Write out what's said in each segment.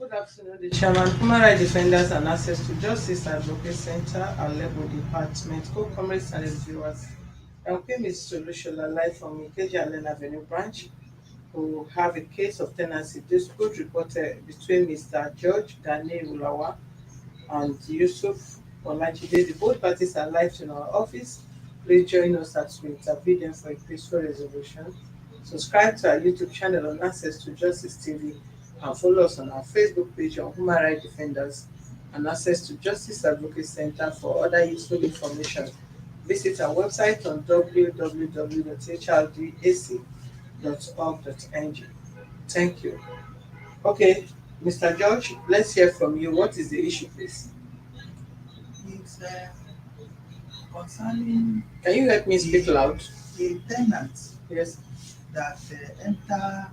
Good afternoon, the Chairman, Human Rights Defenders and Access to Justice Advocate Center and Level Department, co-comrades and viewers. I'm Kemi Solution live from Ikeja Allen Avenue branch, who have a case of tenancy dispute reported between Mr. George Ganiyu and Yusuf Olajide. The both parties are live in our office. Please join us as we intervene them for a peaceful resolution. Subscribe to our YouTube channel on Access to Justice TV and follow us on our Facebook page on Human Rights Defenders and Access to Justice Advocate Center for other useful information. Visit our website on www.hrdac.org.ng. Thank you. Okay, Mr. George, let's hear from you. What is the issue, please? It's concerning Can you let me speak loud? a tenant Yes. that enter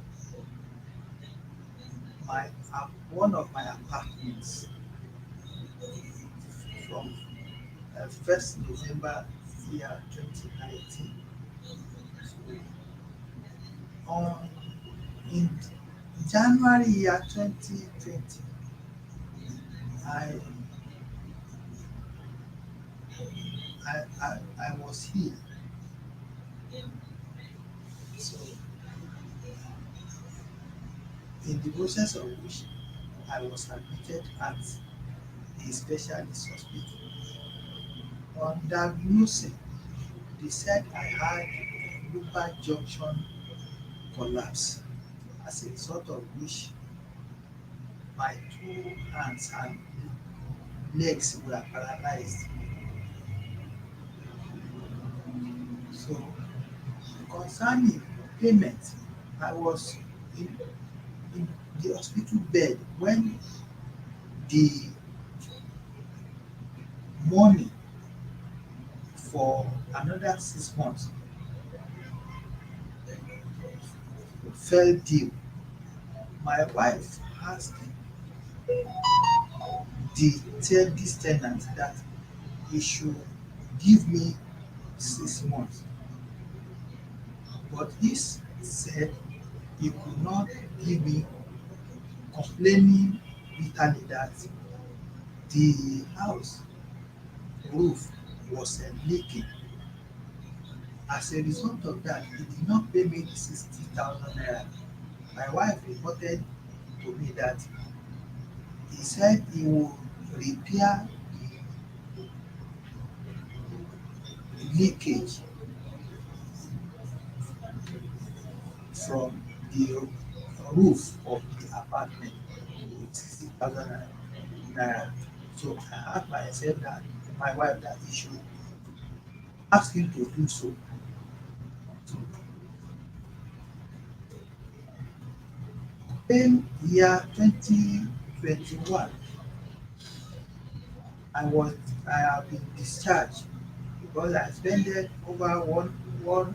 one of my apartments from 1st November year 2019. So, on in January year 2020, I I was here. So in the process of which I was admitted at a specialist hospital. On diagnosing, they said I had lumbar junction collapse, as a result of which my two hands and legs were paralyzed. So concerning payment, I was in, in the hospital bed when the money for another 6 months fell due. My wife asked this tenant that he should give me 6 months, but he said he could not give me, complaining bitterly that the house roof was leaking. As a result of that, he did not pay me the 60,000 naira. My wife reported to me that he said he will repair the leakage from the roof of the apartment with 60,000 naira. So I asked myself that my wife that he should ask him to do so. In year 2021, I have been discharged because I spent over close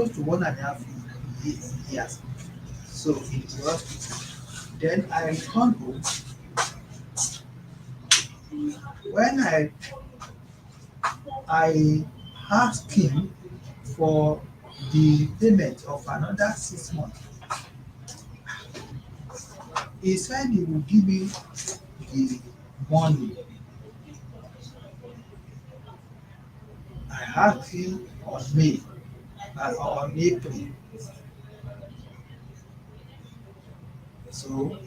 to 1.5 years. So in the hospital. Then I returned home. When I asked him for the payment of another 6 months, he said he will give me the money. I asked him on April. So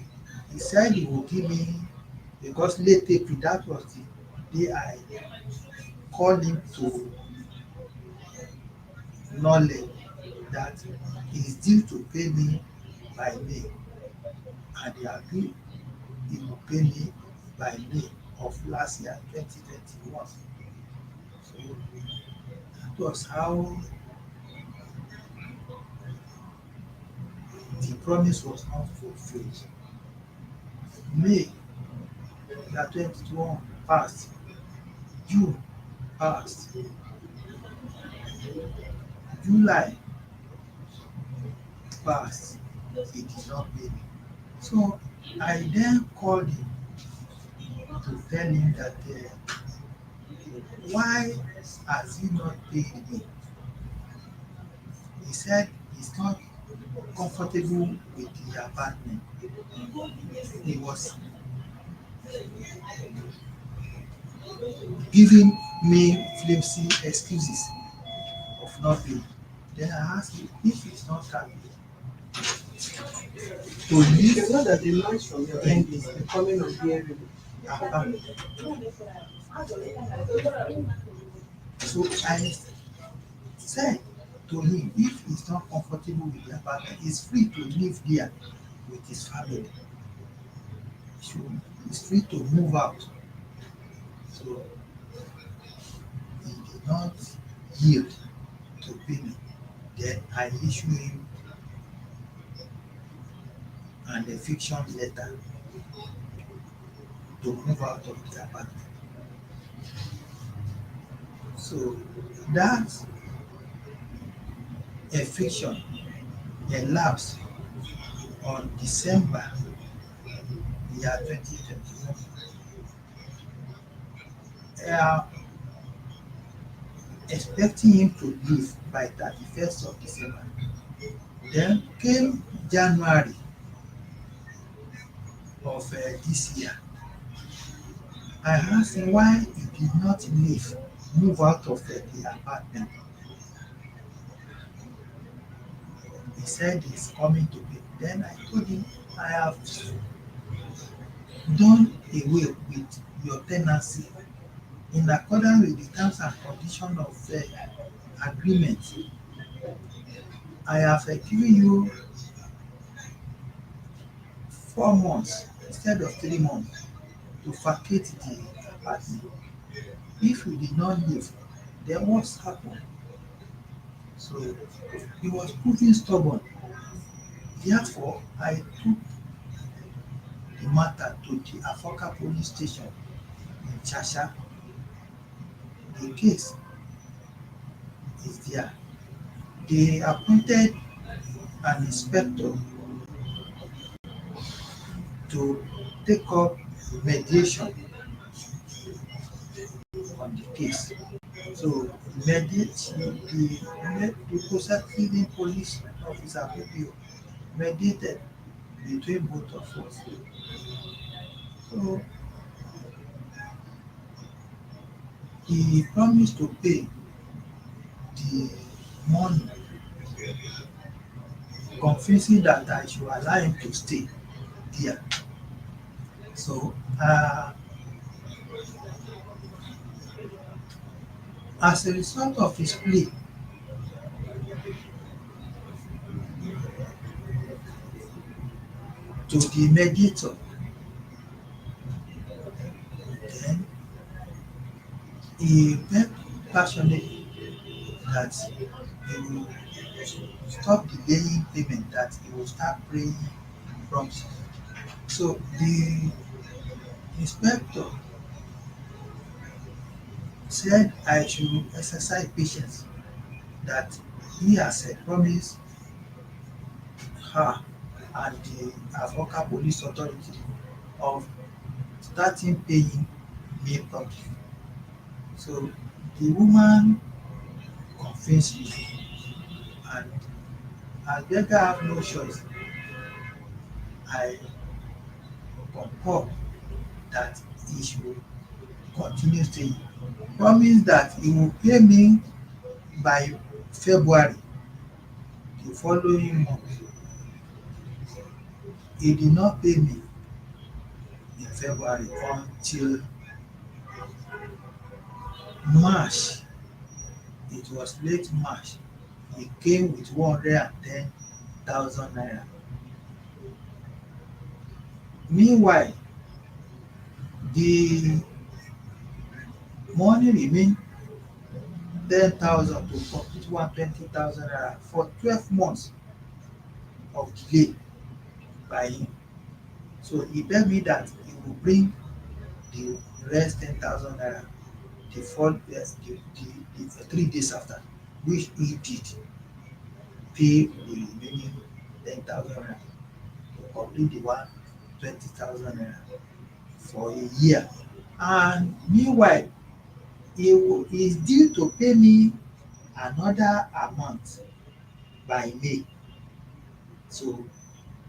he said he will give me, because late April, that was the day I called him to knowledge that he is due to pay me by May, and he agreed he will pay me by May of last year, 2021. So that was how the promise was not fulfilled. May that 2021 passed, June passed, July passed, he did not pay me. So I then called him to tell him that why has he not paid me? He said he's not comfortable with the apartment. he was giving me flimsy excuses of not paying. Then I asked him if it's not happy to You leave know that the noise from your end is becoming unbearable. apartment. So I said to him if he's not comfortable with the apartment, he's free to live there with his family. So he's free to move out. So he did not yield to pay me. Then I issue him an eviction letter to move out of the apartment. So that eviction elapsed on December year 2021. Expecting him to leave by 31st of December. Then came January of this year. I asked him why he did not leave, move out of the apartment. He said he's coming to pay. Then I told him I have done away with your tenancy in accordance with the terms and conditions of the agreement. I have given you 4 months instead of 3 months to vacate the apartment. If you did not leave, then what's happened? So he was proving stubborn. Therefore, I took the matter to the Afoka police station in Chasha. The case is there. They appointed an inspector to take up mediation on the case. So the prosecuting police officer PPO mediated between both of us. So he promised to pay the money, confessing that I should allow him to stay there. So as a result of his plea to the mediator, then he begged passionately that he will stop delaying payment, that he will start paying promptly. So the inspector said I should exercise patience, that he has promised her and the Avoca Police Authority of starting paying me promptly. So the woman convinced me, and as beggar have no choice, I concur that he should continue staying. Promise that he will pay me by February the following month. He did not pay me in February until March. It was late March. He came with 110,000 naira. Meanwhile, the money remained 10,000 to complete 120,000 naira for 12 months of delay by him. So he begged me that he will bring the rest 10,000 naira the 3 days after, which he did pay the remaining 10,000 naira to complete the 120,000 naira for a year. And meanwhile, he is due to pay me another amount by May. So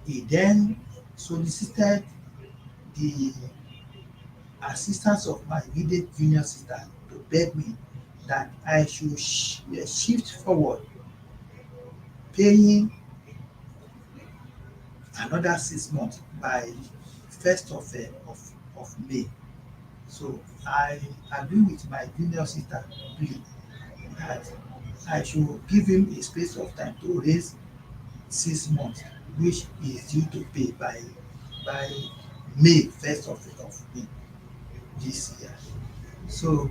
he then solicited the assistance of my immediate junior sister to beg me that I should shift forward paying another 6 months by first of May. So I agree with my junior sister plea that I should give him a space of time to raise 6 months, which he is due to pay by May first of May this year. So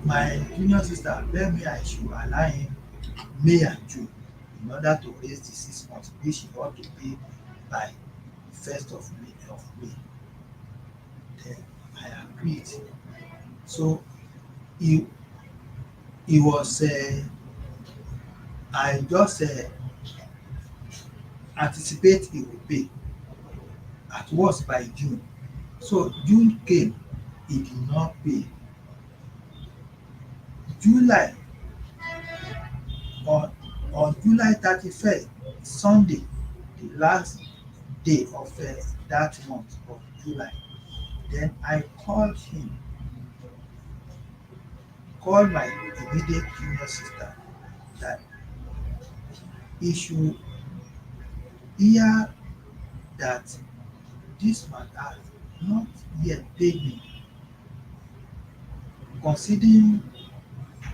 my junior sister beg me I should allow him May and June in order to raise the 6 months which he ought to pay by first of May. Then I agreed. So he he was I just anticipate he will pay at worst by June. So June came, he did not pay. July, on July 31st, Sunday, the last day of that month of July, then I called him, called my immediate junior sister that he should hear that this man has not yet paid me, considering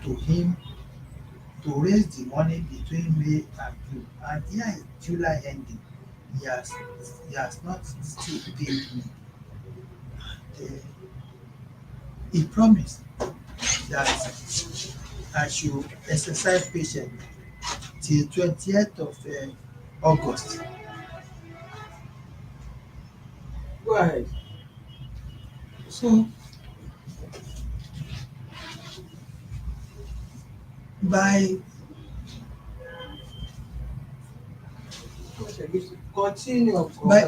to him to raise the money between May and June, and here is July ending. He has not still paid me. And he promised that I should exercise patience till 20th of August. Go ahead. So by Continue. by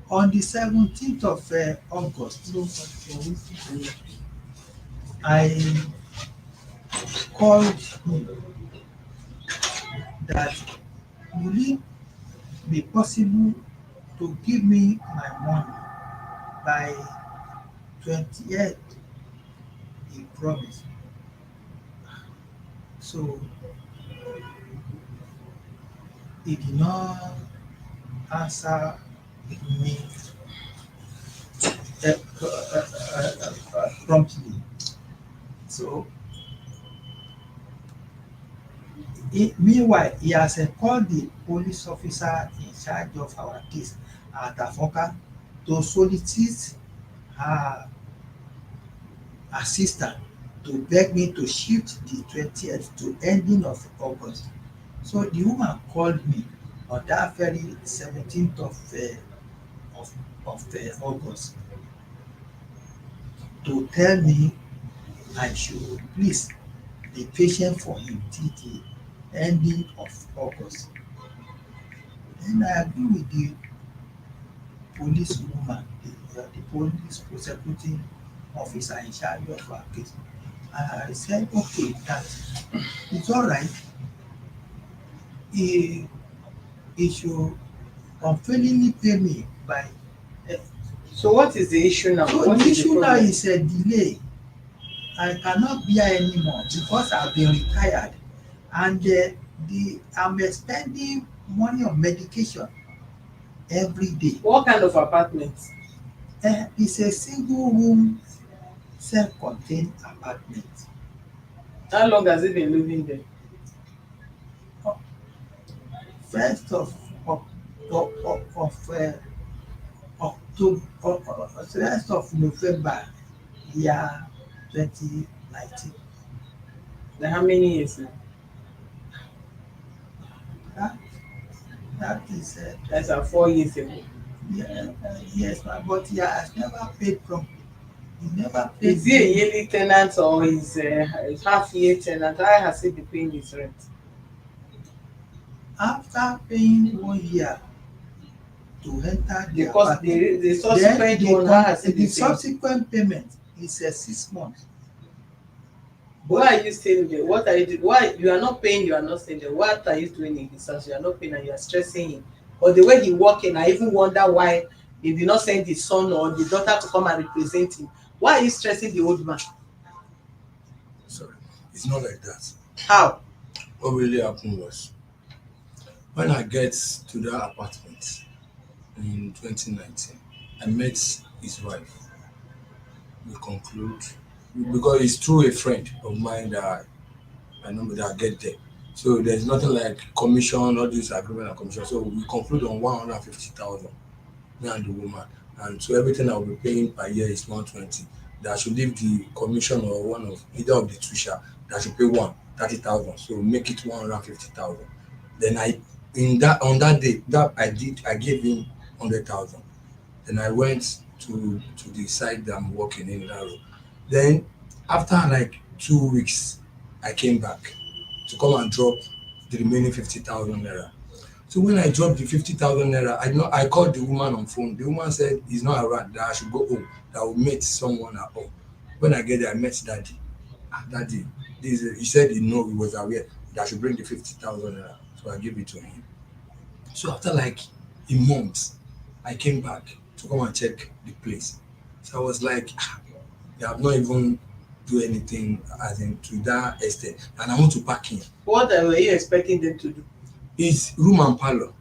on the 17th of August, I called him that will it be possible to give me my money by 28th? He promised. So he did not answer me promptly. So meanwhile, he has called the police officer in charge of our case at Afonka to solicit her assistant to beg me to shift the 20th to ending of August. So the woman called me on that very 17th of August to tell me I should please be patient for him till the ending of August. Then I agree with the police woman, the police prosecuting officer in charge of our case. I said, okay, that it's all right. He, he should unfailingly pay me by. So what is the issue now? So What the is the issue now problem? is a delay. I cannot bear anymore because I've been retired, and I'm spending money on medication every day. What kind of apartment? It's a single room, self-contained apartment. How long has he been living there? First of October, first of November, year 2019. Like how many years now? That that is That's 4 years ago. yeah, yes, but he has never paid promptly. He never paid. Is he a yearly tenant or is a half-year tenant? How has he been paying his rent? After paying 1 year to enter the Because apartment, the subsequent one, how has he been the paying? subsequent payment is 6 months. Why are you staying there? What are you doing? Why you are not paying? You are not staying there. What are you doing in his house? You are not paying, and you are stressing him. But the way he walking, I even wonder why he did not send his son or the daughter to come and represent him. Why are you stressing the old man? Sorry, it's not like that. How? What really happened was when I get to that apartment in 2019, I met his wife. We conclude because it's through a friend of mine that I know that I get there. So there's nothing like commission, all this agreement and commission. So we conclude on 150,000, me and the woman. And so everything I will be paying per year is 120. That I should leave the commission or one of either of the two share. That I should pay 30,000. So make it 150,000. Then in that on that day that I gave him 100,000. Then I went to the site that I'm working in that room. Then after like 2 weeks, I came back to come and drop the remaining 50,000 naira. So when I dropped the 50,000 naira, I called the woman on phone. The woman said he's not around, that I should go home, that I will meet someone at home. When I get there, I met daddy. Daddy, he said he was aware that I should bring the 50,000 naira. So I gave it to him. So after like a month, I came back to come and check the place. So I was like, they have not even do anything as in to that extent, and I want to park in. What were you expecting them to do? It's room and parlor,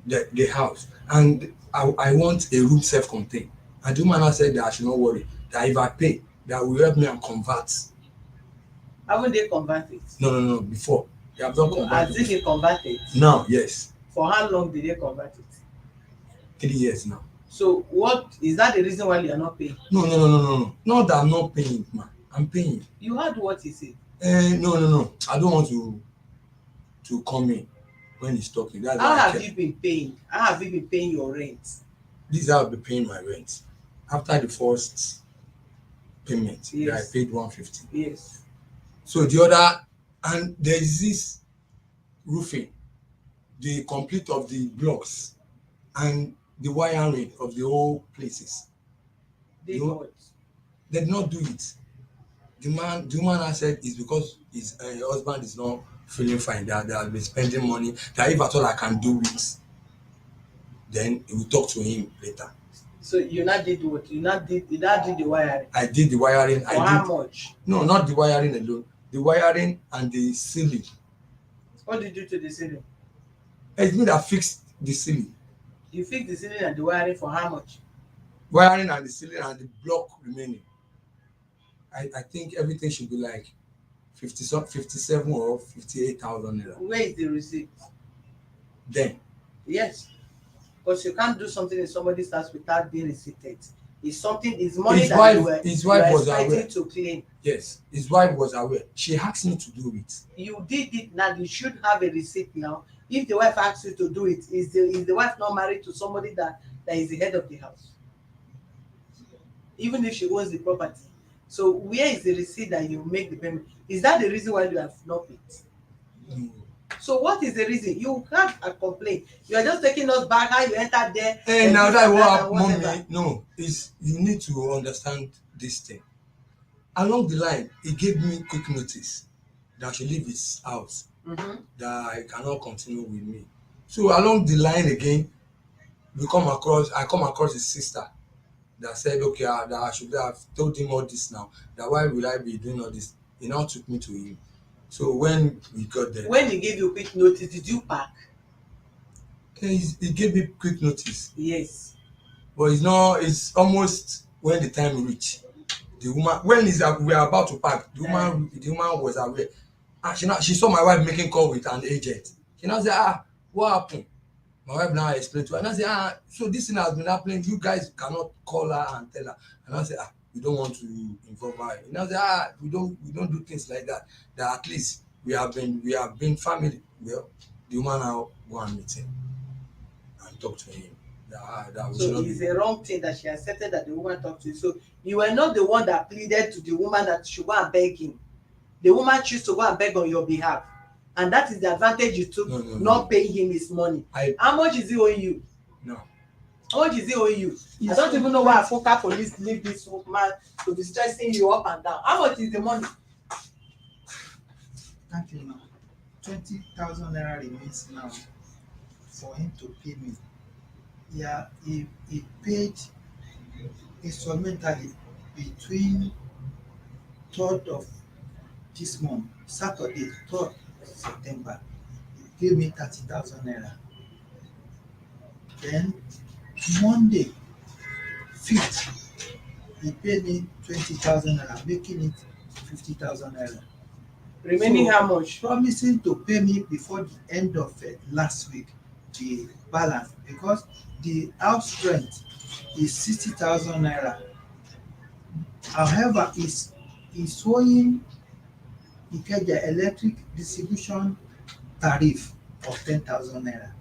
the house, and I want a room self-contained. And the woman now said that I should not worry, that if I pay, that will help me and convert. Haven't they converted? No, before. They have not As converted. if they converted. Now, yes. For how long did they convert it? 3 years now. So what is that the reason why you are not paying? No. Not that I'm not paying, man. I'm paying. You heard what he said. No. I don't want to come in when he's talking. That's How why have you been paying? How have you been paying your rent? This is how I'll be paying my rent. After the first payment, Yes. I paid 150. Yes. So the other, and there is this roofing, the complete of the blocks and the wiring of the whole places. They No. what? They did not do it. The woman has said it's because his husband is not feeling fine, that they have been spending money, that if at all I can do it, then he will talk to him later. So you not did what? You not did the wiring. I did the wiring. For how much? No, not the wiring alone. The wiring and the ceiling. What did you do to the ceiling? It's me that fixed the ceiling. You fixed the ceiling and the wiring for how much? Wiring and the ceiling and the block remaining. I think everything should be like 57 or 58,000 naira. Where is the receipt? Then. Yes. Because you can't do something in somebody's house without being receipted. It's money His that wife, his wife was expecting aware. to claim. Yes, his wife was aware. She asked me to do it. You did it now. You should have a receipt now. If the wife asks you to do it, is the wife not married to somebody that is the head of the house? Even if she owns the property. So where is the receipt that you make the payment? Is that the reason why you have not paid? No. So what is the reason? You can't complain. You are just taking us back how you entered there. Hey, now that what mommy, no, is you need to understand this thing. Along the line, he gave me quick notice that I should leave his house, that I cannot continue with me. So along the line again, I come across his sister that said, okay, that I should have told him all this now. That why will I be doing all this? He now took me to him. So when we got there, when he gave you quick notice, did you pack? He gave me quick notice. Yes. But it's almost when the time reach. The woman, when we are about to pack, the woman was aware. And she saw my wife making call with an agent. She now said, what happened? My wife now explained to her. And I said, so this thing has been happening. You guys cannot call her and tell her. And I said, we don't want to involve her. And I said, we don't do things like that. That at least we have been family. Well, the woman now go and meet him and talk to him. So it's a wrong thing that she accepted that the woman talked to you. So you were not the one that pleaded to the woman that she should go and beg him. The woman chose to go and beg on your behalf. And that is the advantage you took, not paying him his money. How much is he owing you? No. How much is he owing you? I don't even know why Afoka police leave this woman to be stressing you up and down. How much is the money? until now, 20,000 naira remains now for him to pay me. Yeah, he paid instrumentally between 3rd of this month, Saturday, 3rd September. He paid me 30,000 naira. Then Monday, 5th, he paid me 20,000 naira, making it 50,000 naira. Remaining So, how much? promising to pay me before the end of last week the balance, because the house rent is 60,000 naira. However, is owing Ikeja electric distribution tariff of 10,000 naira.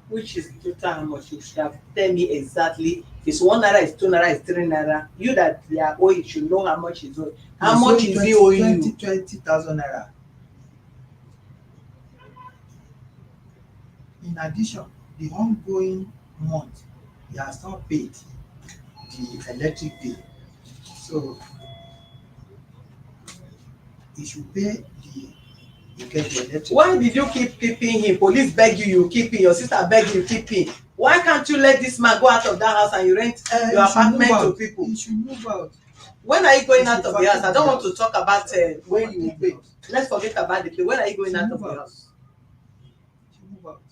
Which is total how much? You should have tell me exactly. If it's 1 naira, it's 2 naira, it's 3 naira. You that they are owing should know how much is owing. How much is he owing you? 20,000 naira. In addition, the ongoing month, he has not paid the electric bill. So he should pay the electric. Why did you keep keeping him? Police beg you, you keep him. Your sister beg you, keep him. Why can't you let this man go out of that house and you rent your apartment to people? He should move out. When are you going He out should of the house? I don't want vacate to talk about when you will Vacate pay. the house. Let's forget about the pay. When are you going He should out of move the out. house? He should move out.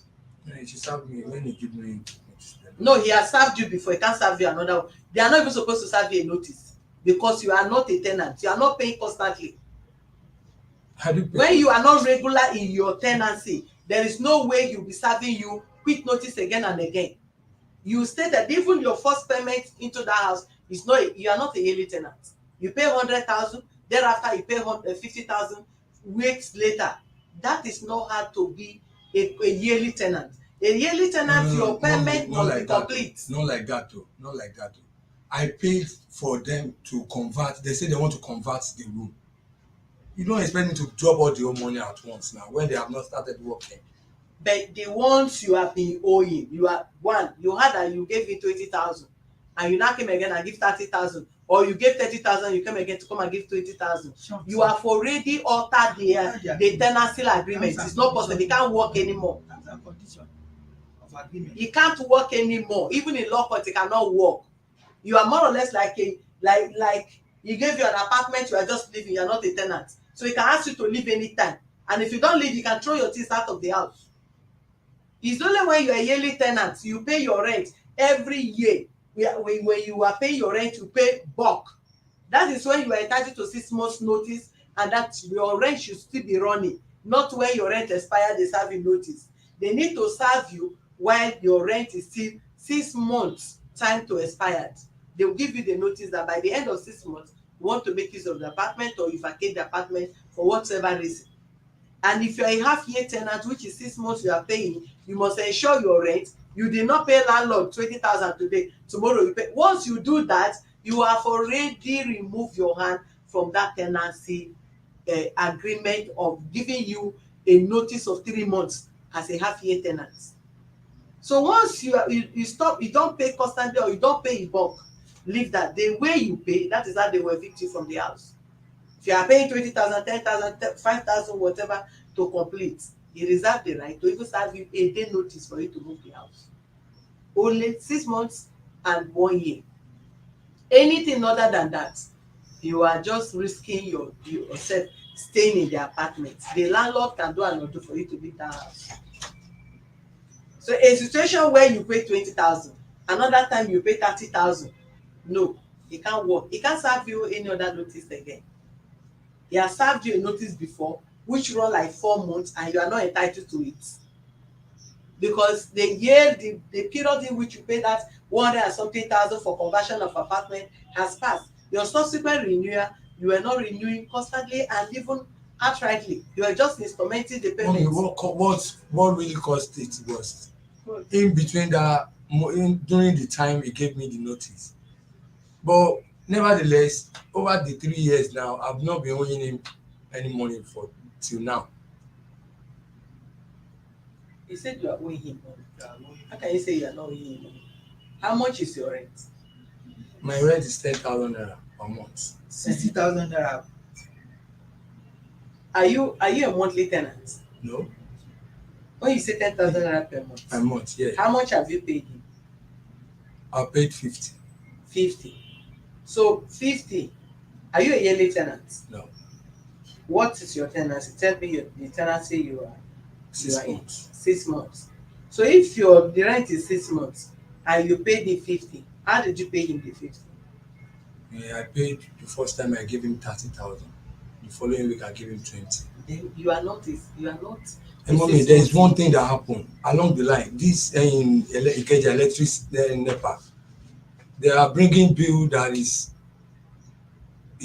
He should serve me when he give me notice. No, he has served you before. He can't serve you another one. They are not even supposed to serve you a notice because you are not a tenant. You are not paying constantly. How do you pay? When you are not regular in your tenancy, there is no way you'll be serving you quick notice again and again. You state that even your first payment into that house is not, you are not a yearly tenant. You pay 100,000, thereafter you pay 50,000 weeks later. That is not how to be a yearly tenant. A yearly tenant, your payment must be complete. Not like that though. Not like that though. I paid for them to convert. They say they want to convert the room. You don't expect me to drop all the whole money at once now when they have not started working. But the ones you have been owing, you are one, you had that you gave me 20,000 and you now came again and give 30,000, or you gave 30,000, you came again to come and give 20,000. You have already altered the tenancy agreement. It's not possible. They can't work anymore. That's a condition of agreement. He can't work anymore. Even in law court, he cannot work. You are more or less like he gave you an apartment, you are just living, you are not a tenant. So he can ask you to leave anytime. And if you don't leave, you can throw your things out of the house. It's only when you are a yearly tenant, you pay your rent every year. When you are paying your rent, you pay bulk. That is when you are entitled to 6 months notice, and that your rent should still be running. Not when your rent expires, they serve you notice. They need to serve you while your rent is still 6 months time to expired. They will give you the notice that by the end of 6 months, you want to make use of the apartment or you vacate the apartment for whatever reason. And if you are a half-year tenant, which is 6 months you are paying, you must ensure your rent. You did not pay landlord 20,000 today, tomorrow you pay. Once you do that, you have already removed your hand from that tenancy agreement of giving you a notice of 3 months as a half-year tenant. So once you stop, you don't pay constantly or you don't pay in bulk, leave that. The way you pay, that is how they will evict you from the house. If you are paying 20,000, 10,000, 5,000, whatever to complete, you reserve the right to even serve you a day notice for you to move the house. Only 6 months and 1 year. Anything other than that, you are just risking yourself staying in the apartment. The landlord can do and undo for you to leave that house. So a situation where you pay 20,000, another time you pay 30,000, no, he can't work. He can't serve you any other notice again. He has served you a notice before, which run like 4 months, and you are not entitled to it. Because the period in which you pay that 100 and something thousand for conversion of apartment has passed. Your subsequent renewal, you were not renewing constantly and even outrightly. You were just instrumenting the payment. What really caused it was in between that, during the time he gave me the notice. But nevertheless, over the 3 years now, I've not been owing him any money for till now. You said you are owing him money. How can you say you are not owing him money? How much is your rent? My rent is 10,000 naira per month. 60,000 naira. Are you a monthly tenant? No, When you say 10,000 naira per month, per month, yeah. how much have you paid him? I paid 50. 50. So 50. Are you a yearly tenant? No, What is your tenancy? Tell me the tenancy you are 6 in. months. 6 months. So if the rent is 6 months and you paid him 50, how did you pay him the 50? Yeah, I paid the first time I gave him 30,000. The following week I gave him 20. Then you are not And mommy, there is one thing that happened along the line. This in Ikeja electric NEPA, they are bringing bill that is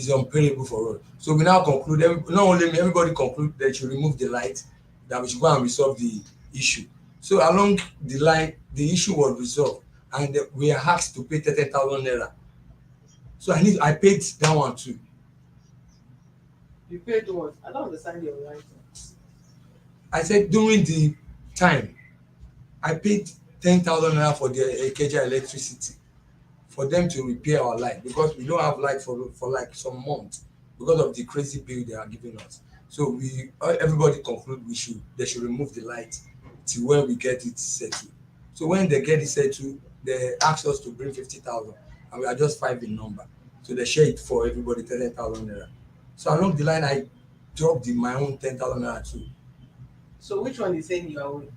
unpayable for us. So we now conclude, not only me, everybody conclude they should remove the light, that we should go and resolve the issue. So along the line, the issue was resolved, and we are asked to pay 30,000 naira. So I paid that one too. You paid what? I don't understand your writing. I said during the time, I paid 10,000 naira for the Ikeja electricity for them to repair our light, because we don't have light for like some months because of the crazy bill they are giving us. So everybody conclude they should remove the light till when we get it settled. So when they get it settled, they ask us to bring 50,000, and we are just 5 in number. So they share it for everybody 10,000 naira. So along the line, I dropped my own 10,000 naira too. So which one is saying you are owing?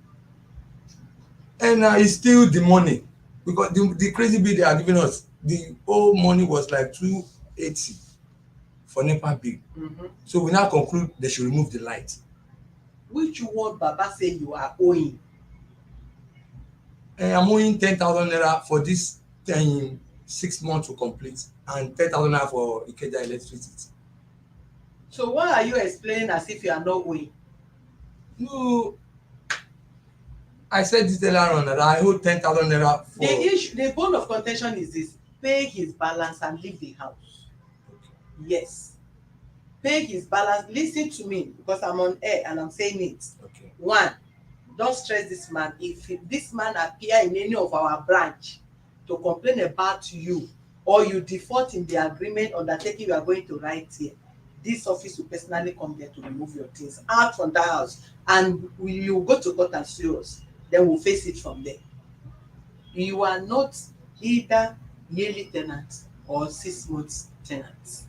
And it's still the money, because the crazy bill they are giving us, the whole money was like 280 for NEPA bill. So we now conclude they should remove the light. Which one Baba say you are owing? I'm owing 10,000 naira for this 6 months to complete, and 10,000 naira for Ikeja electricity. So why are you explaining as if you are not owing? No, I said this earlier on that I owe 10,000 naira for. The bone of contention is this: pay his balance and leave the house. Yes, pay his balance. Listen to me, because I'm on air and I'm saying it. Okay. One, don't stress this man. If this man appear in any of our branch to complain about you, or you default in the agreement undertaking you are going to write here, this office will personally come there to remove your things out from that house, and you go to court and sue us. Then we'll face it from there. You are not either yearly tenant or 6 months tenant.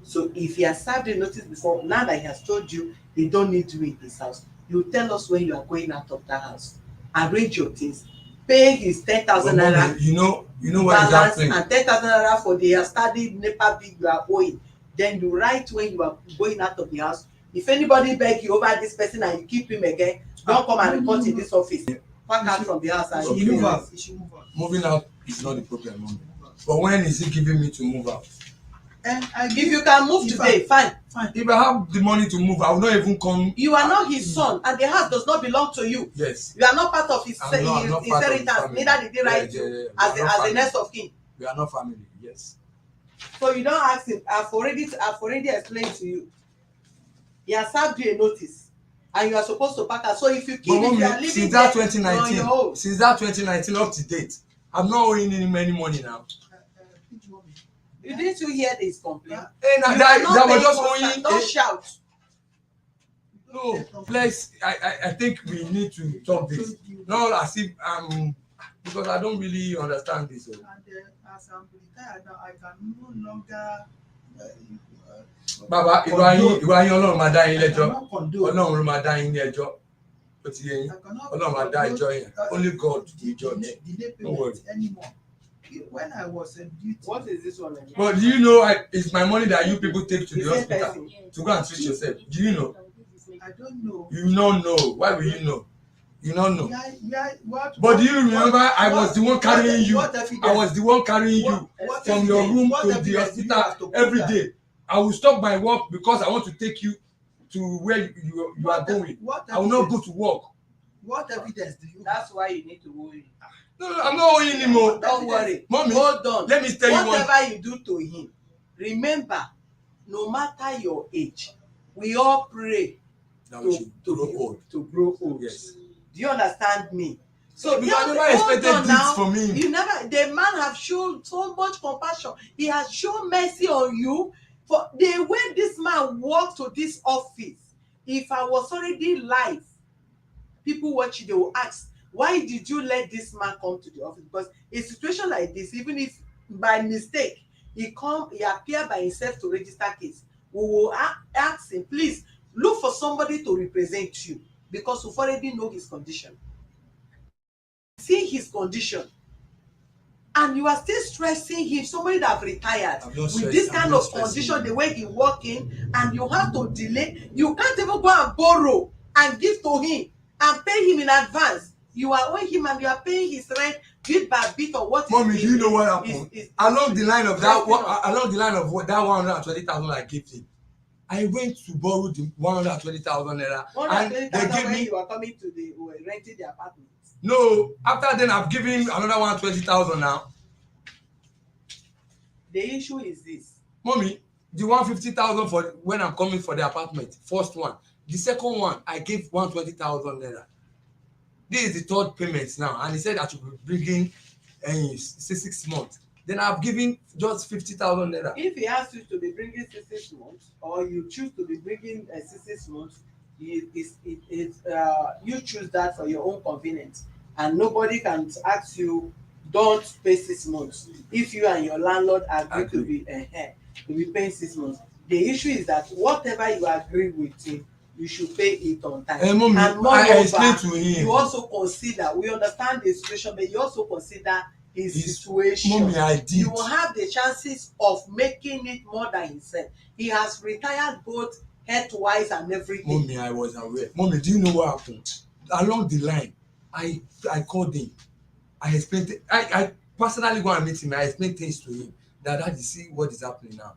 So if he has served a notice before, now that he has told you he don't need you in his house, you tell us when you are going out of that house. Arrange your things. Pay his 10,000 naira. You know what is happening. And 10,000 naira for the outstanding NEPA bill you are owing. Then you write when you are going out of the house. If anybody beg you over this person and you keep him again, don't come and report in this office. Pack out from the house and Okay. move out. Moving out is not the problem, mommy. But when is he giving me to move out? And If you can move today, fine. If I have the money to move, I will not even come. You are not his son, and the house does not belong to you. Yes. You are not part of his I'm not part of his inheritance. family. Neither did he write you as a next of kin. We are not family. Yes. So you don't ask him. I've already explained to you. He has served you a notice, and you are supposed to pack out. So if you keep it, you are living since that there 2019, on your own. since that 2019 up to date, I'm not owing him any money now. Didn't you hear this complaint? That was just owing. Don't shout. No, please. I think we need to talk this. Not as if because I don't really understand this. And as I'm retired now, I can no longer. Bàbá ìwà yín Ọlọ́run máa dá yín lẹ́jọ́. I cannot condone. Ọlọ́run ló máa dá yín ní ẹjọ́. Ó ti yé yín. Ọlọ́run máa dá ẹjọ́ yẹn. Only God will judge. No worry. Anymore. When I was in duty. What is this one? But do you know it's my money that you people take to the Is it hospital person? to go and treat yourself? Do you know? I don't know. You don't know. Why will you know? You don't know. What, but do you remember I was the one carrying you? I was the one carrying you from your room to the hospital every day. I will stop my work because I want to take you to where you are going. I will not go to work. What evidence do you? That's why you need to worry. No, I'm not owing anymore. Don't worry. Mommy, hold on. Let me tell you whatever you do to him, remember, no matter your age, we all pray to grow old. Yes. Do you understand me? So Because I yeah, never hold expected on this now. from him. You never. The man have shown so much compassion. He has shown mercy on you for the way this man walked to this office. If I was already live, people watching, they will ask, why did you let this man come to the office? Because a situation like this, even if by mistake he appear by himself to register case, we will ask him, please look for somebody to represent you, because we've already know his condition, see his condition, and you are still stressing him, somebody that have retired with this kind of condition, the way he walk in, and you have to delay. You can't even go and borrow and give to him and pay him in advance. You are owing him and you are paying his rent bit by bit, or what is Mommy, do you know what happened? Along the line of that 120,000 I gave him, I went to borrow the 120,000 naira, and they gave me. You are coming to the renting the apartment. No, after then I've given him another 120,000 now. The issue is this. Mommy, the 150,000 for when I'm coming for the apartment, first one. The second one, I gave 120,000 naira. This is the third payment now, and he said I should be bringing 6 months. Then I've given just 50,000 naira. If he asks you to be bringing 6 months, or you choose to be bringing 6 months, you choose that for your own convenience, and nobody can ask you don't pay 6 months if you and your landlord agree to be paying 6 months. The issue is that whatever you agree with him, you should pay it on time. Mommy, and moreover, to him. you also consider, we understand the situation, but you also consider his situation. Mommy, I did. You will have the chances of making it more than himself. He has retired both health-wise and everything. Mommy, I was aware. Mommy, do you know what happened? Along the line, I called him. I explained it. I personally go and meet him. I explained things to him. That you see what is happening now.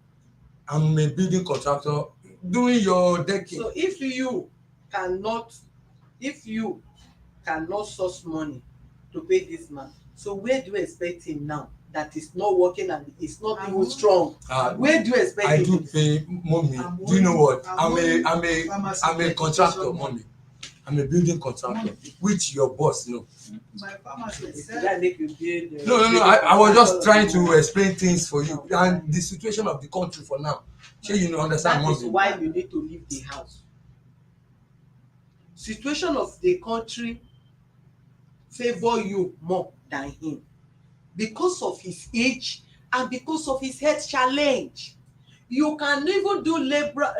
I'm a building contractor doing your decking. So if you cannot source money to pay this man, so where do you expect him now that is not working and is not even strong? Where do you expect him? I do pay, Mommy. Do you know what? I'm a contractor, Mommy. I'm a building contractor, which your boss know. My pharmacist said, No. I was just trying to explain things for you and the situation of the country for now. Sure, you know, understand, That Mommy. is why you need to leave the house. Situation of the country favor you more than him because of his age and because of his health challenge. You can even do labor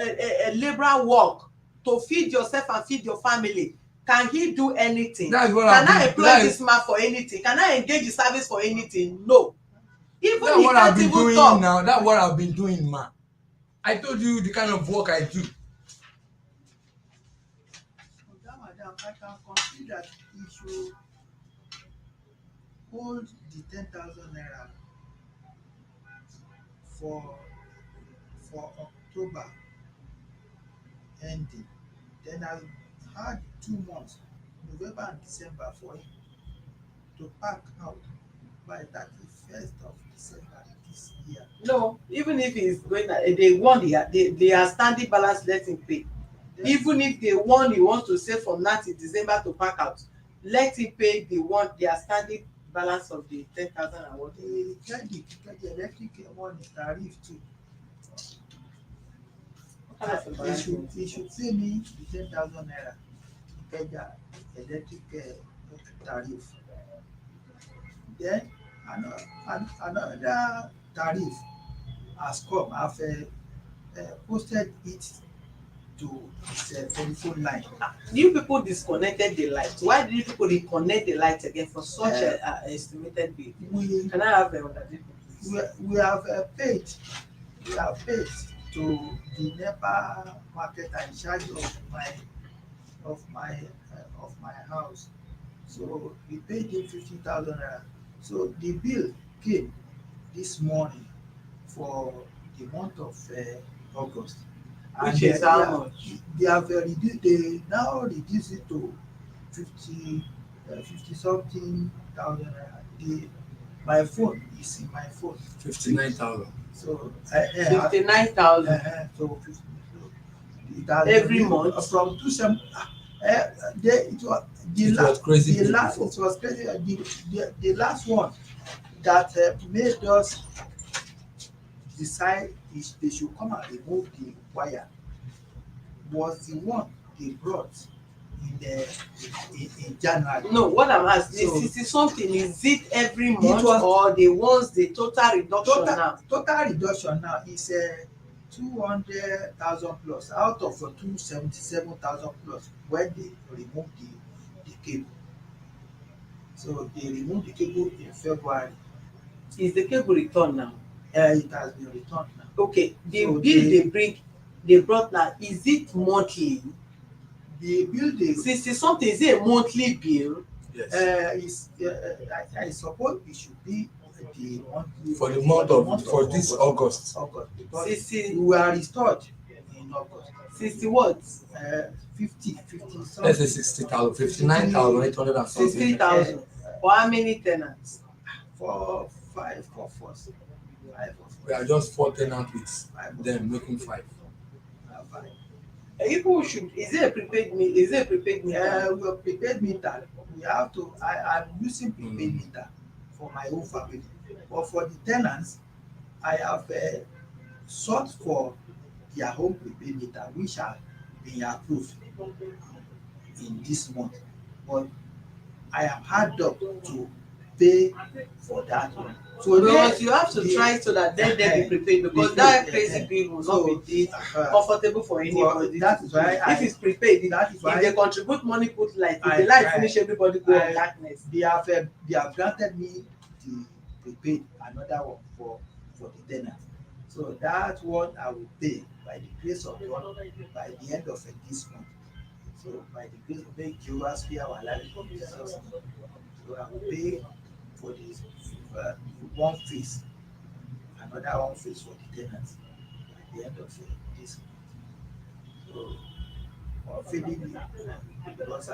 work to feed yourself and feed your family. Can he do anything? Can I employ this man for anything? Can I engage in service for anything? No. Even that's what I've been doing now. That's what I've been doing, ma. I told you the kind of work I do. Madam, I can consider that he should hold the 10,000 naira for October ending. Then I had 2 months, November and December, for him to pack out by 31st of December this year. No, even if he's going, they want they are standing balance, let him pay. Yes. Even if the one he wants to save from now till December to pack out, let him pay the one they are standing balance of the 10,000 and what. The electric one is tariff too. He should pay me the 10,000 naira Ikeja electric tariff. Then another tariff has come. I've posted it to his telephone line. You people disconnected the light. Why did you people reconnect the light again for such an estimated bill? Can I have we have paid. We have paid to the NEPA market in charge of my house. So we paid him 50,000 naira. So the bill came this morning for the month of August. Which is how much? They have reduced. They now reduce it to 50 something thousand naira. My phone is in my phone. 59,000. So 59,000. So every month from It was the It was last, crazy the bill last, before. it was crazy. The last one that made us decide they should come and remove the wire was the one they brought in the in January. No, what I'm asking is So 60 something, is it every it month was or they want the total reduction now? total reduction now is 200,000 plus out of 277,000 plus when they remove the cable. So they removed the cable in February. Is the cable return now? It has been returned now. Okay, the So bill they brought now, is it monthly? the bill they 60 something, is it a monthly bill? Yes. is I suppose it should be the monthly For the month of for this August. because 60 we were restored in August. 60 what? 50 Let's something. say 60,000, 59,800 and something. 60,000 for how many tenants? For 5 of us. 5 of us. We are just 4 tenants with 5 of them us. making 5. 5. People should, is it a prepaid meter? We are prepaid meter. We have to. I'm using prepaid meter for my own family, but for the tenants, I have sought for their home prepaid meter, which have been approved in this month. But I am hard up to pay for that one. So Because you have to try so that then they be prepaid, because that crazy bill will not be comfortable for anybody. That is why if it's prepaid, that is why if they contribute money put light, if the light finish everybody go on darkness. They have granted me the prepaid another one for the tenant. So that one I will pay by the grace of God by the end of this month. So by the grace of God, Jehovah spare our life in Jesus' name. So I will pay for this one phase, another one phase for the tenants by the end of this month. So feeding me because I,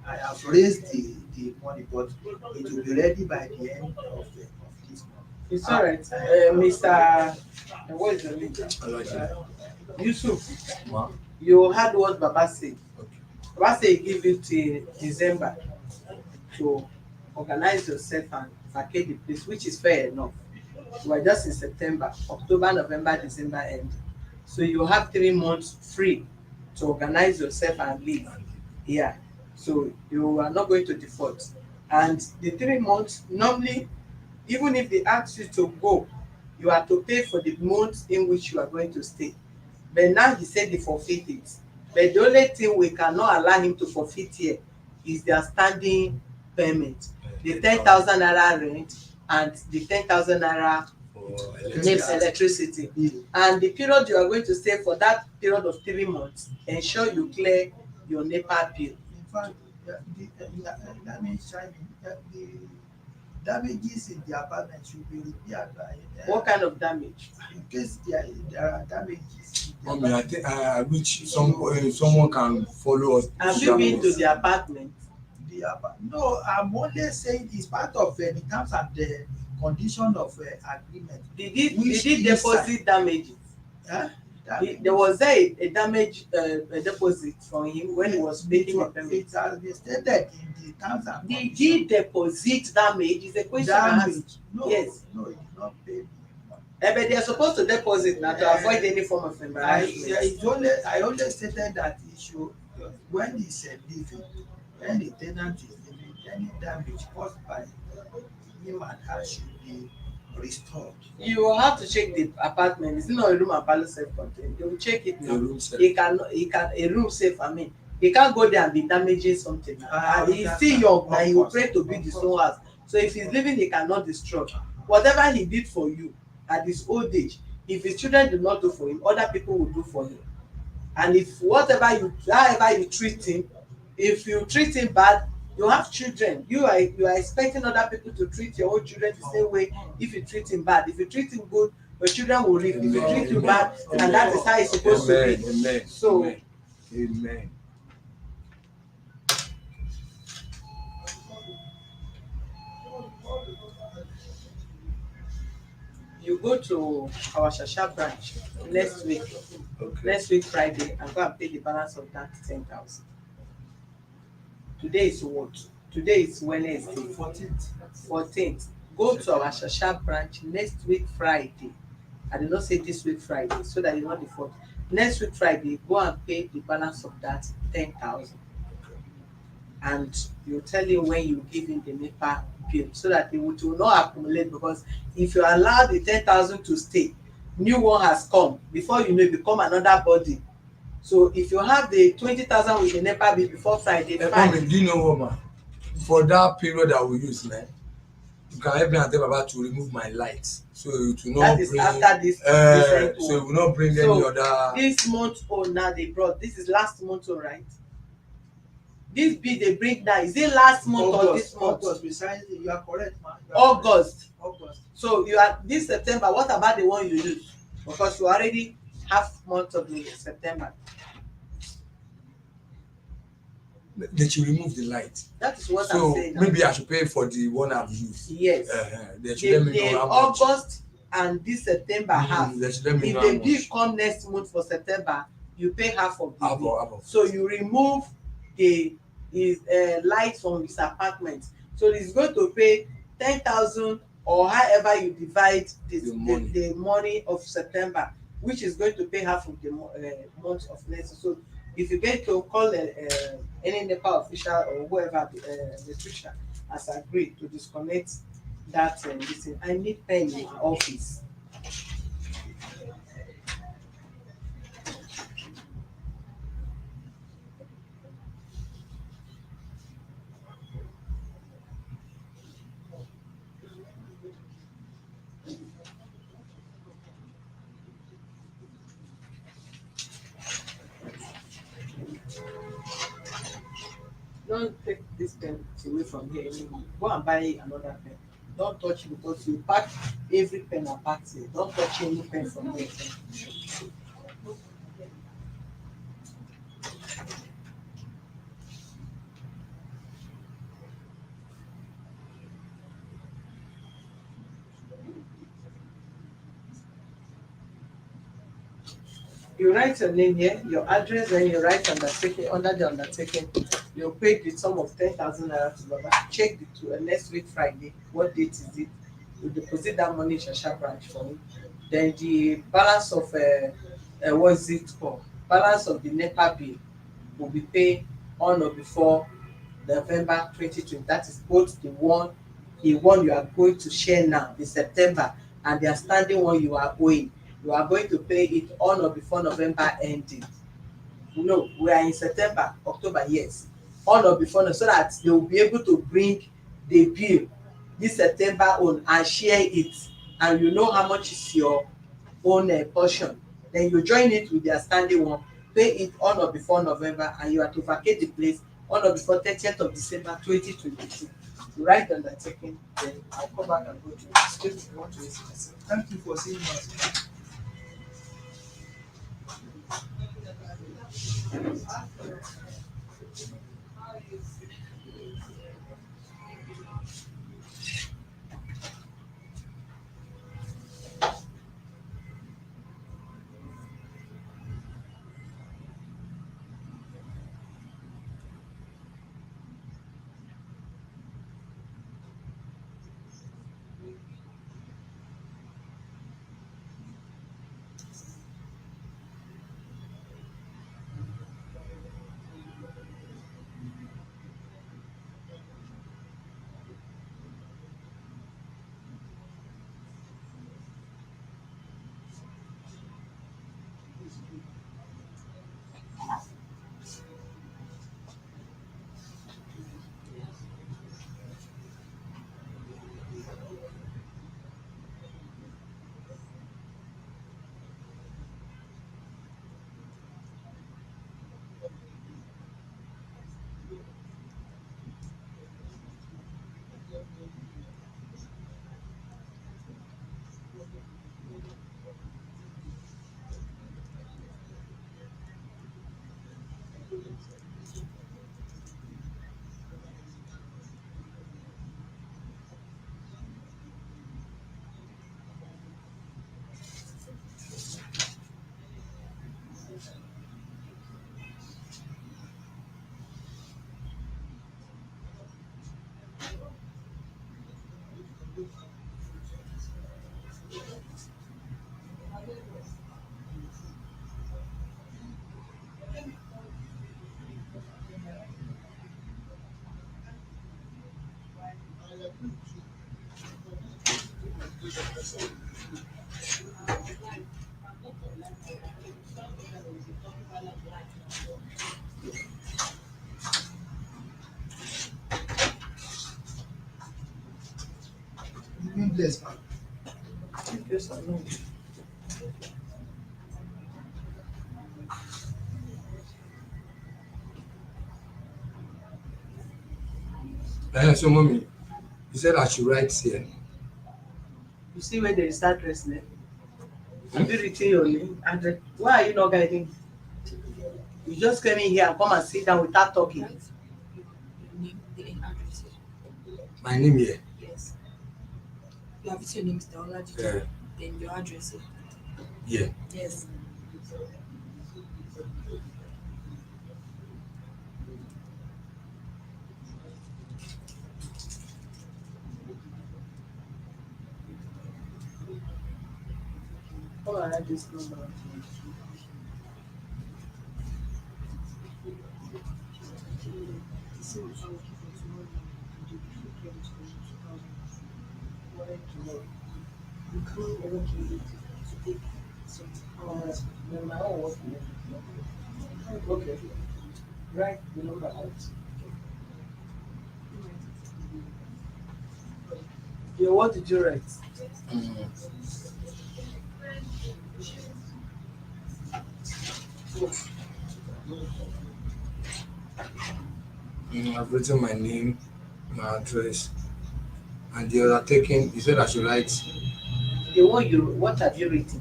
I have raised the money, but it will be ready by the end of this month. It's all right. Mr. What is your name? Yusuf, you heard what Baba said. Okay. Baba said he give you till December to organize yourself and vacate the place, which is fair enough. We are just in September, October, November, December end. So you have 3 months free to organize yourself and leave. Yeah. So you are not going to default. And the 3 months, normally, even if they ask you to go, you are to pay for the months in which you are going to stay. But now he said they forfeit it. But the only thing we cannot allow him to forfeit here is their standing payment. The 10,000 naira rent and the 10,000 naira electricity. And the period you are going to stay for, that period of 3 months, ensure you clear your NEPA bill. In fact, the damages in the apartment should be repaired by. What kind of damage? In case there are damages. I think which someone can follow us. Have you been to the apartment? No, I'm only saying it's part of the terms and the condition of agreement. Did he deposit damages? There was a damage a deposit from him when he was making the payment. It has been stated in the terms and conditions. Did he deposit damage? Is a question I asked. No, yes. No, he did not pay me. But they are supposed to deposit now to avoid any form of embarrassment. I only stated that issue when he's leaving, when the tenant is leaving, any damage caused by him and her should be restored. You will have to check the apartment. It's not a room and parlour self-contained. They will check it now. A room safe. I mean, he can't go there and be damaging something. And he's still young and he will pray to build his own house. So if he's living, he cannot destroy. Whatever he did for you at his old age, if his children do not do for him, other people will do for him. And if however you treat him, if you treat him bad, you have children. You are expecting other people to treat your own children the same way. If you treat him bad, if you treat him good, your children will live. If you treat you bad, and that is how it's supposed to be. Amen. So Amen. You go to our Shasha branch next week, Okay. next week Friday, and go and pay the balance of that 10,000. Today is what? Today is Wednesday, 14th 14th. Go to our September. Shasha branch next week Friday. I did not say this week Friday, so that you know the fault. Next week Friday, go and pay the balance of that 10,000, and you tell him when you give him the NEPA bill, so that it will not accumulate, because if you allow the 10,000 to stay, new one has come, before you know it become another body. So if you have the 20,000 with the NEPA bill before Friday, Mommy, fine. do you know what, ma? For that period that we use, man, you can help me and tell Baba to remove my light, so it will That not is bring after this recent so it one. will not bring any So other. this month own now they brought, this is last month own, right? This bill they bring now, is it last month or this month? August precisely, you are correct, man. August. August. So you are this September, what about the one you use? Because you already half month of the September. They should remove the light. That is what I'm So saying now. maybe I should pay for the one I've used. Yes. They should let me know The how much. August and this September half. They should let me If know how the bill much. come next month for September, you pay half of the Half bill. of half of So it. you remove the his light from his apartment. So he's going to pay 10,000, or however you divide The money. the money of September, which is going to pay half of the month of next. So if you get to call any NEPA official or whoever the teacher has agreed to disconnect that this thing. I need pen in my office. Don't take this pen away from here anymore. Go and buy another pen. Don't touch it, because you pack every pen apart here. Don't touch any pen from here. You write your name here, your address, then you write undertaking. Under the undertaking, you pay the sum of 10,000 naira to Baba. Check the next week Friday. What date is it? You deposit that money in Shasha branch for me. Then the balance of what is it called? Balance of the NEPA bill will be paid on or before November 2020. That is both the one you are going to share now in September, and the outstanding one you are owing. You are going to pay it on or before November ending. No, we are in September, October, yes. On or before, so that they will be able to bring the bill this September own and share it, and you know how much is your own portion. Then you join it with their standing one, pay it on or before November, and you are to vacate the place on or before 30th of December 2022. You write the undertaking, then I'll come back and go to it. Excuse me, I want to use myself. Thank you for seeing us. bless, man. Thank you so much. So mommy, you said I should write here. You see where there is address there? Have you written your name? Address? Why are you not guiding? You just came in here and come and sit down without talking. Write your name, the address. My name here. Yes. You have written your name, Mr. Olaji. Yeah. Then your address. Yeah. Yes. Come and write this number. So if I'm working for tomorrow, you do full credit for 2,000. Morning tomorrow. You can't work in it to take some hours. Then my own work. Okay. Write the number out. Yeah, what did you write? I've written my name, my address, and the other taken. You said I should write. The one what have you written?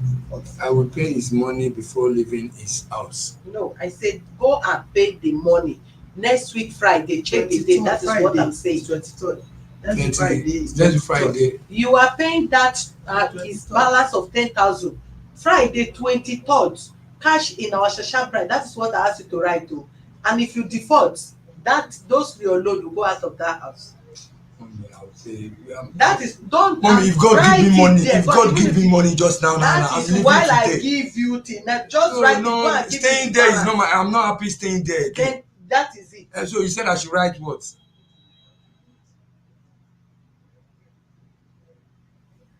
I will pay his money before leaving his house. No, I said go and pay the money. Next week Friday, check the date. That is what I'm saying. 23rd. Next Friday. Friday. You are paying that his 23rd. balance of 10,000. Friday 23rd. Cash in our Shasha branch. That is what I asked you to write to. And if you default, those your loan will go out of that house. I would say, That is don't. Mommy, if God write give me it money, there. if God give me money just now, that I'm is leaving while I today. give you Tenant. Just write it. Go No, and give staying it there to is not Anna. I'm not happy staying there again. Then that is it. And so you said I should write what?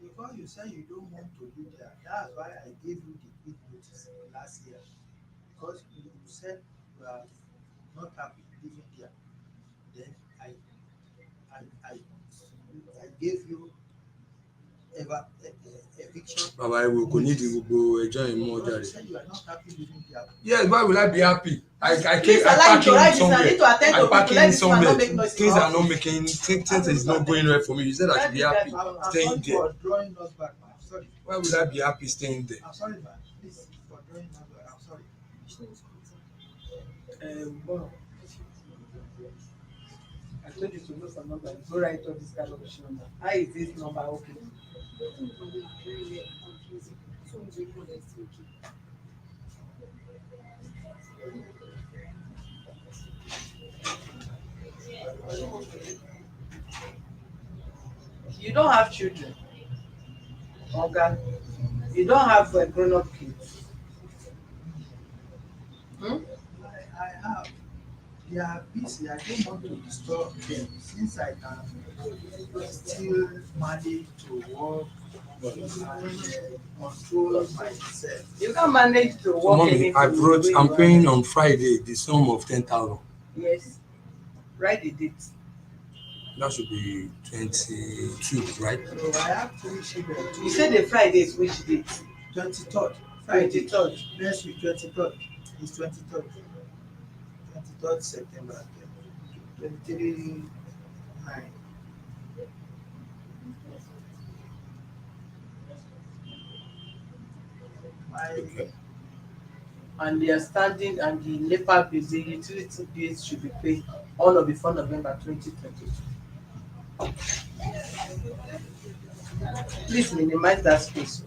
Because you said you don't want to do that, that's why I gave you the quick notice last year. Because you said you are not happy living there. Then I gave you eviction. Baba, I will need to go join more. You said you are not happy living there. Yes, why will I be happy? Please allow him to write this. I need to attend to people. Let this man not make noise. Things are not making things is not going well for me. You said I should be happy I'm staying sorry there. for drawing us back, man. I'm sorry. Why would I be happy staying there? I'm sorry, man. Please, for drawing us back. I'm sorry. Well, I told you to know some number. Go write all this kind of number. How is this number okay? You don't have children. Okay. You don't have grown-up kids. I have. They are busy. I don't want to disturb them since I can still manage to work and control myself. You can manage to work. So mommy, anything I the wrote way I'm you paying are. on Friday the sum of 10,000. Yes. Write the date. That should be 22, right? So I have 3 children. You said the Friday is which date? 23rd. Friday. 23rd. Next week, 23rd. It's 23rd. 23rd September. 23 9. Okay. And they are standing and the NEPA bills, the utility bills should be paid on or before November 2022. Please minimize that space.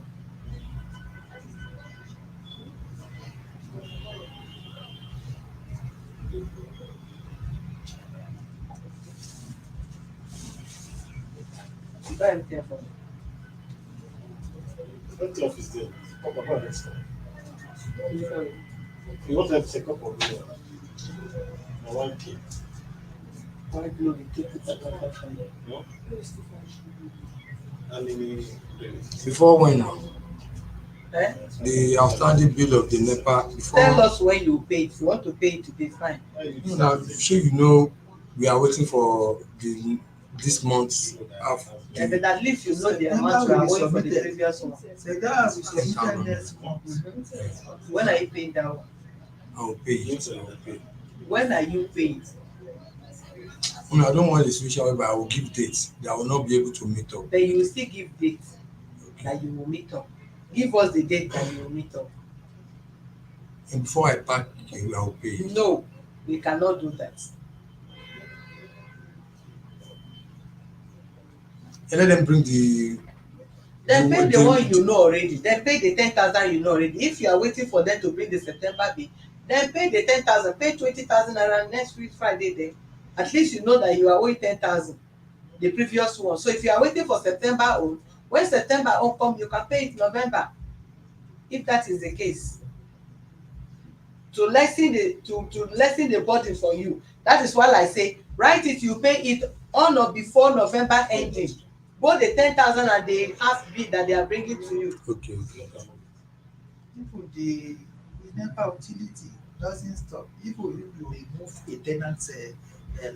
You buy anything for me? What cloth is there? Come on, next time. Sorry. You want to have a cup of milk? Or 1 kg? Why do we take it at that time? No? And the Before when now? Eh? The outstanding bill of the NEPA before. Tell us when you pay. If you want to pay it today, fine. Now, sure you know we are waiting for the this month have Yeah, but at least you know the September amount you will are be owing for the submitted. previous one. So that will be submitted next month. When are you paying that one? I will pay it. I will pay. When are you paying? No, I don't want the situation but I will give dates that I will not be able to meet up. Then you will still give dates Okay. that you will meet up. Give us the date that you will meet up. And before I pack, I will pay it. No, we cannot do that. And let them bring the Then pay the one you know already. Then pay the 10,000 you know already. If you are waiting for them to bring the September bill, then pay the 10,000. Pay 20,000 around next week Friday. Then at least you know that you are owing 10,000, the previous one. So if you are waiting for September own, when September own come, you can pay it November. If that is the case, to lessen the burden for you. That is why I say write it. You pay it on or before November ending. Both the 10,000 and the half bill that they are bringing to you. Okay. Even the NEPA utility doesn't stop. Even if you remove a tenant's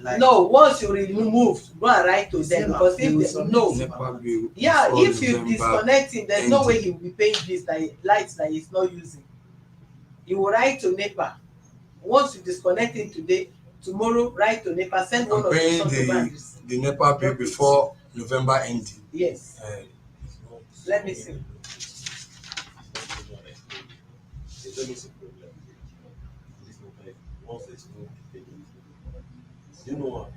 line. No, once you remove, go and write to them, Same because they will if they, submit no, the NEPA bill yeah, before if you November disconnect him, there's no way ending. he will be paying this lights that he's not using. You will write to NEPA. Once you disconnect him today, tomorrow write to NEPA, send one I'm of your paying son to go and the NEPA bill drop it. before November ending. Yes. Let me see. There's always a problem. This mobile, once there's no payment, you know what?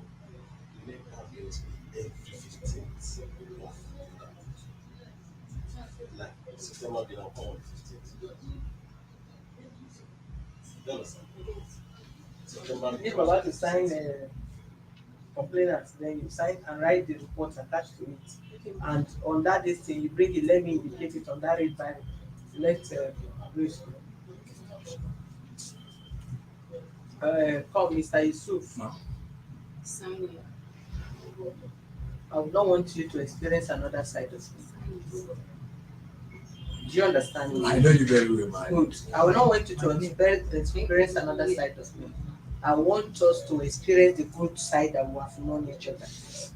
The NEPA bills every 15th of like September bill will come on the 15th. You understand? September If bill. you want to sign complainant, then you sign and write the report attached to it. And on that this thing, you bring it, let me indicate it on that red line. Let Grace know. Come, Mr. Yusuf. No. Samuel. I would not want you to experience another side of me. Do you understand me? I know you very well, man. Good. I will not want you to experience another side of me. I want us to experience the good side that we have known each other.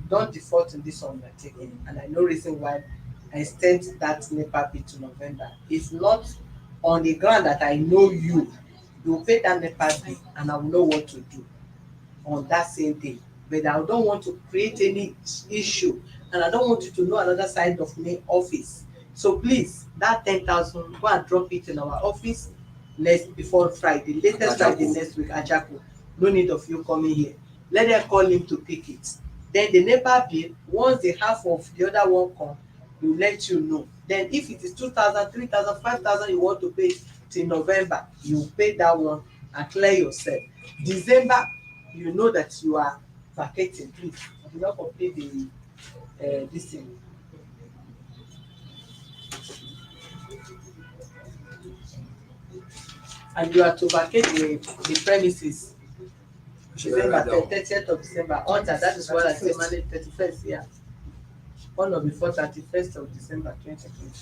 Don't default in this undertaking. And I know reason why I extend that NEPA bill to November. It's not on the ground that I know you. You will pay that NEPA bill and I will know what to do on that same day. But I don't want to create any issue, and I don't want you to know another side of my office. So please, that 10,000, go and drop it in our office before Friday, latest Friday next week, Ajako. No need of you coming here. Let them call him to pick it. Then the NEPA bill, once the half of the other one come, we'll let you know. Then if it is 2,000, 3,000, 5,000 you want to pay till November, you pay that one and clear yourself. December, you know that you are vacating, please. Do not complete the this thing. And you are to vacate the premises December 30th of December. Under that is what I say, manage 31st, yeah. On or before 31st of December 2020.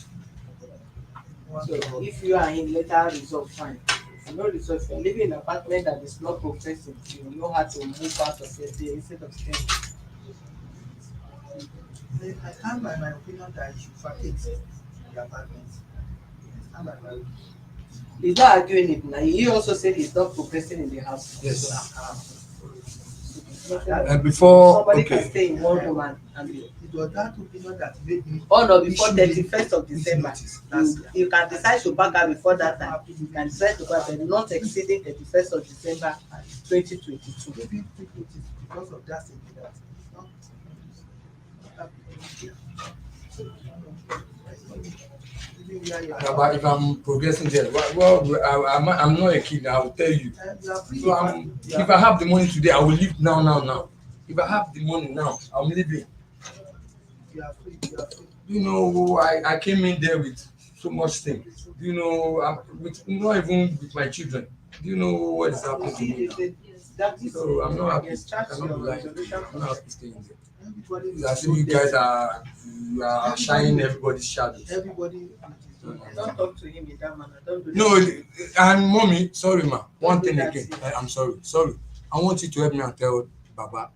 So if you are in later result, fine. If you no result, if you are living in an apartment that is not progressive, you know how to move out of it instead of staying. I stand by my opinion that you should vacate the apartment. I stand by my opinion. He's not arguing it now. He also said he's not progressing in the house. Yes. And And before, somebody can okay, stay in one room and It was that opinion that made me on or before issue 31st of this December. notice last year. You can decide to back out before that time. You can decide to back out, but not exceeding 31st of December 2022. Maybe people it is because of that thing that not yeah, but if I'm progressing there, well, I'm not a kid. I will tell you. So if I have the money today, I will leave now. If I have the money now, I'm leaving. you are free. You know, I came in there with so much things. You know, with not even with my children. Do you know what is happening to me now? So I'm not happy. I cannot be lying. I'm not happy staying there. Everybody I see you guys are shining everybody's shadows. Everybody Don't talk to him in that manner. Don't do No, that. and mommy, sorry ma. One Don't do thing that again, here. I'm sorry. I want you to help me and tell Baba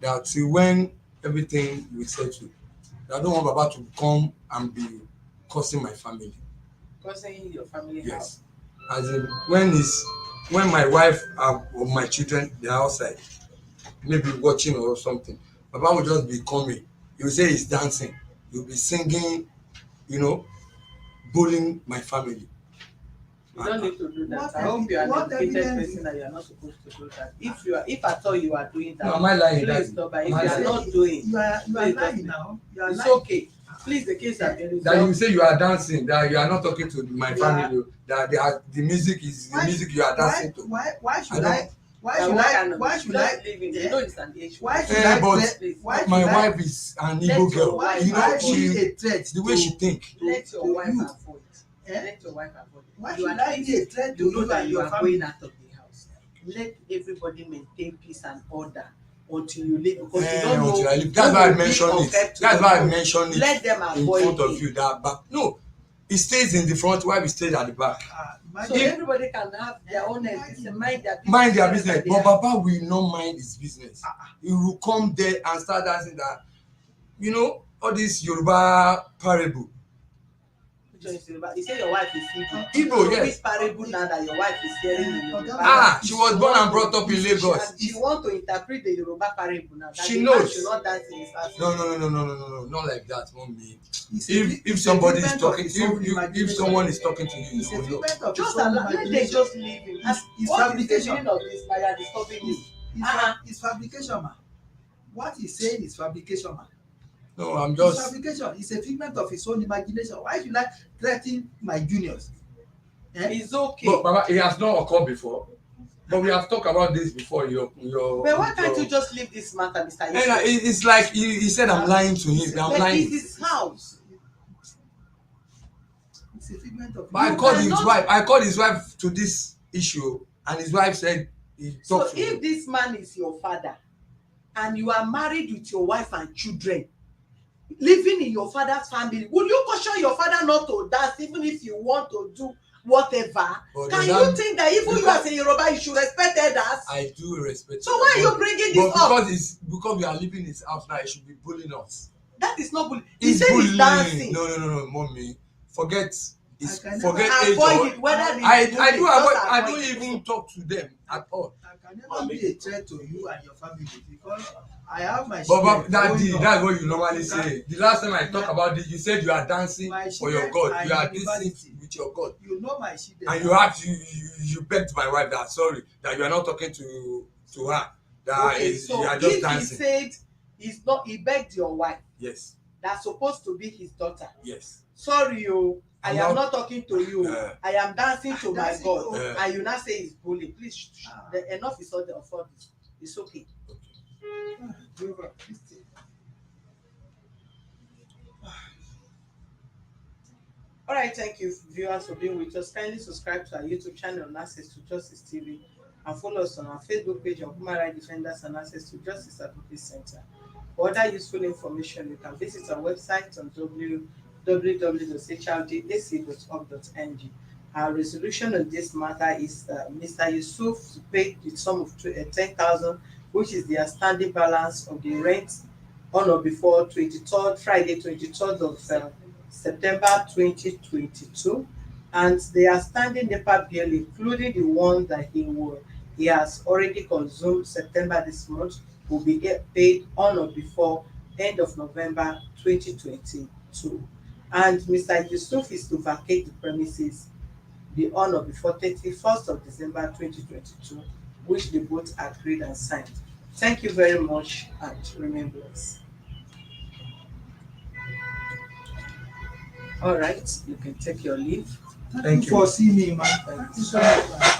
that till when everything will settle. I don't want Baba to come and be causing my family. Causing your family Yes. how? As in when my wife or my children they're outside, maybe watching or something, Baba will just be coming. He will say he's dancing. He'll be singing, you know, bullying my family. You don't need to do that. What I hope you are an what educated evidence person that you are not supposed to do that. If at all you are doing that, No, am I lying? please Daddy? stop. But if Am you I are lying? not doing, you are please lying don't. now. You are It's lying. okay. Please, the case has been resolved. That you say you are dancing, that you are not talking to my You family, that the music is the music you are dancing to. Why should I why should I just leave him? You eh, know it's an issue. why should Eh, I but threat- why my should I wife is an Let Igbo your girl. why wife You should know, I she be a threat the way she think. Let your to wife you? avoid. Eh? Let your wife avoid. Why You should at I be a least threat to you know you that and you your are family? going out of the house. Let everybody maintain peace and order until you leave, because you don't know Until I leave. That's why I who will be mentioned of it. help to That's them. why I mentioned Let it them in avoid front of it. you. That back. No, it stays in the front while we stay at the back. So Imagine everybody can have their own mind their business. Mind their business, wherever they but are. Baba will not mind his business. He will come there and start dancing that, all this Yoruba parable. Which one is Yoruba? You say your wife is Igbo. Igbo, So yes. which parable now that your wife is hearing in Yoruba? She was born and brought up in Lagos. And she want to interpret the Yoruba parable now. That She the man knows. should not dance in his house. No, not like that, mommy. it's If a somebody is figment talking, of his own if imagination. someone is talking to you, It's you a will know. figment of Just his own allow, let them imagination. just leave him. It's What is the fabrication. meaning of this by are disturbing you? It's fabrication, man. What he's saying is fabrication, man. No, I'm It's just. fabrication. It's a figment of his own imagination. Why should I threaten my juniors? It's okay. But Baba, it has not occurred before. But we have talked about this before. But why can't you just leave this matter, Mr. And Yusuf? it's like he said, I'm lying to him. I'm But lying. it's his house. It's a figment of But I You called his cannot- wife. I called his wife to this issue, and his wife said he So talked to if him. this man is your father and you are married with your wife and children, living in your father's family, would you caution your father not to dance even if you want to do whatever? But Can that- you think that even you as a Yoruba, you should respect elders? I do respect. So why are you bringing this But up? because we are living in his house now, he should be bullying us. That is not bullying. He He's said bullying. he's dancing. No, mommy. Forget. I can Forget never age. Avoid it. Whether it's I bullying, do just avoid. I avoid don't it. even talk to them at all. I can never be a threat to you and your family because I have my But children Daddy, growing up. that's what you normally You say. The last time I talked about this, you said you are dancing My for your children God. are You are in university. dancing with your God. You know my children. And you begged my wife that sorry that you are not talking to her. That Okay, is, so you are just if dancing. he said he begged your wife Yes, that's supposed to be his daughter. yes. Sorry, I I'm am not- not talking to you. I am dancing to my Dancing God. to- And you now say it's bullying. Please, enough is all of all this. It's okay. Jehovah, please take- All right, thank you, viewers, for being with us. Kindly subscribe to our YouTube channel on Access to Justice TV and follow us on our Facebook page on Human Rights Defenders and Access to Justice Advocacy Center. For other useful information, you can visit our website on www.hrdac.org.ng. Our resolution on this matter is Mr. Yusuf to pay the sum of 10,000, which is the outstanding balance of the rent on or before Friday, 23rd of September 2022, and the outstanding NEPA bill, including the one that he has already consumed September this month, will be paid on or before end of November 2022. And Mr. Yusuf is to vacate the premises on or before 31st of December 2022, which they both agreed and signed. Thank you very much and remain blessed. All right, you can take your leave. Thank you for seeing me, man. Thank you so much, man.